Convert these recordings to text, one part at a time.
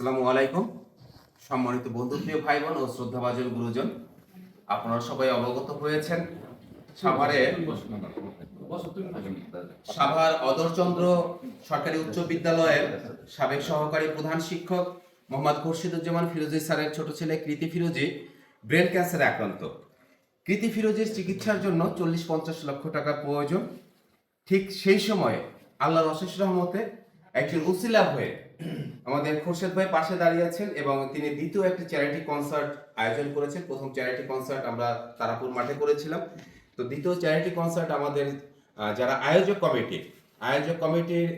আসসালামু আলাইকুম। সম্মানিত বন্ধু, প্রিয় ভাই বোন ও শ্রদ্ধাভাজন গুরুজন, আপনারা সবাই অবগত হয়েছেন সাভার অদরচন্দ্র সরকারি উচ্চ বিদ্যালয়ের সাবেক সহকারী প্রধান শিক্ষক মোহাম্মদ খুরশিদুজ্জামান ফিরোজী স্যারের ছোট ছেলে কৃতি ফিরোজী ব্রেন ক্যান্সারে আক্রান্ত। কৃতি ফিরোজীর চিকিৎসার জন্য 40-50 লক্ষ টাকা প্রয়োজন। ঠিক সেই সময়ে আল্লাহর অশেষ রহমতে একজন উসিলা হয়ে আমাদের খোরশেদ ভাই পাশে দাঁড়িয়ে আছেন এবং তিনি দ্বিতীয় একটি চ্যারিটি কনসার্ট আয়োজন করেছেন। প্রথম চ্যারিটি কনসার্ট আমরা তারাপুর মাঠে করেছিলাম। তো দ্বিতীয় চ্যারিটি কনসার্ট আমাদের যারা আয়োজক কমিটির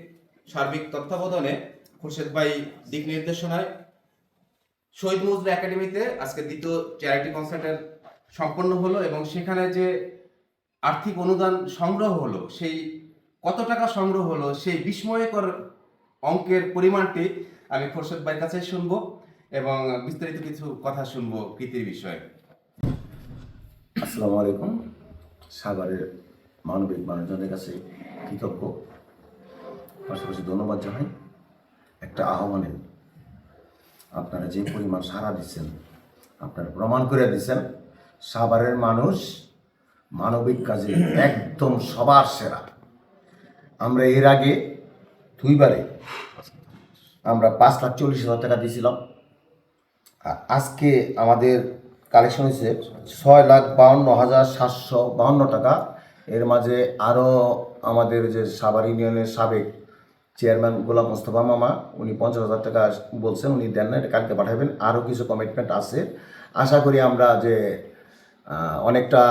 সার্বিক তত্ত্বাবধানে খোরশেদ ভাই দিক নির্দেশনায় শহীদ মুজরা একাডেমিতে আজকে দ্বিতীয় চ্যারিটি কনসার্টের সম্পন্ন হলো এবং সেখানে যে আর্থিক অনুদান সংগ্রহ হলো, সেই কত টাকা সংগ্রহ হলো, সেই বিস্ময়কর অঙ্কের পরিমাণটি আমি খোরশেদ ভাইয়ের কাছে শুনবো এবং বিস্তারিত কিছু কথা শুনবো কৃতির বিষয়ে। আসসালামু আলাইকুম। সাভারের মানবিক মানুষজনের কাছে কৃতজ্ঞ, পাশাপাশি ধন্যবাদ জানাই। একটা আহ্বানে আপনারা যে পরিমাণ সাড়া দিচ্ছেন, আপনারা প্রমাণ করে দিচ্ছেন সাভারের মানুষ মানবিক কাজে একদম সবার সেরা। আমরা এর আগে দুইবারে আমরা 5,40,000 টাকা দিয়েছিলাম। আজকে আমাদের কালেকশন হয়েছে 6,52,752 টাকা। এর মাঝে আরও আমাদের যে সাভার ইউনিয়নের সাবেক চেয়ারম্যান গোলাম মোস্তফা মামা, উনি 50,000 টাকা বলছেন, উনি দেন না, এটা কালকে পাঠাবেন। আরও কিছু কমিটমেন্ট আছে। আশা করি আমরা যে অনেকটা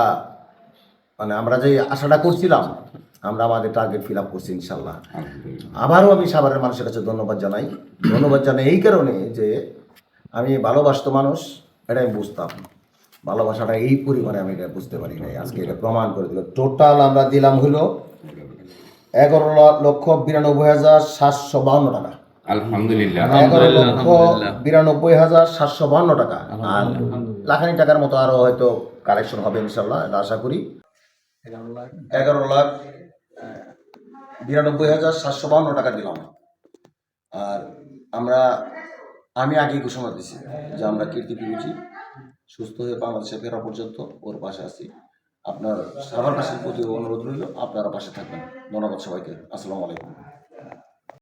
আমরা যে আশাটা করছিলাম, আমরা আমাদের টার্গেট ফিল আপ করছি ইনশাল্লাহ। আবারও আমি সাভারের মানুষের কাছে ধন্যবাদ জানাই এই কারণে যে আমি ভালোবাসতো মানুষ, এটা আমি বুঝতাম। ভালোবাসাটা এই পরিমাণে আমি এটা বুঝতে পারি নাই, আজকে এটা প্রমাণ করে দিল। টোটাল আমরা দিলাম হলো 11,92,752 টাকা। আলহামদুলিল্লাহ। 11,92,752 টাকা। আর লাখানি টাকার মতো আরো হয়তো কালেকশন হবে ইনশাল্লাহ, এটা আশা করি। 11,92,752 টাকা দিলাম। আর আমি আগে ঘোষণা দিছি যে আমরা কীর্তি ফিরোজী সুস্থ হয়ে বাংলাদেশে ফেরা পর্যন্ত ওর পাশে আছি। আপনার সবার পাশের প্রতি অনুরোধ রইল, আপনারা পাশে থাকবেন। ধন্যবাদ সবাইকে। আসসালামু আলাইকুম।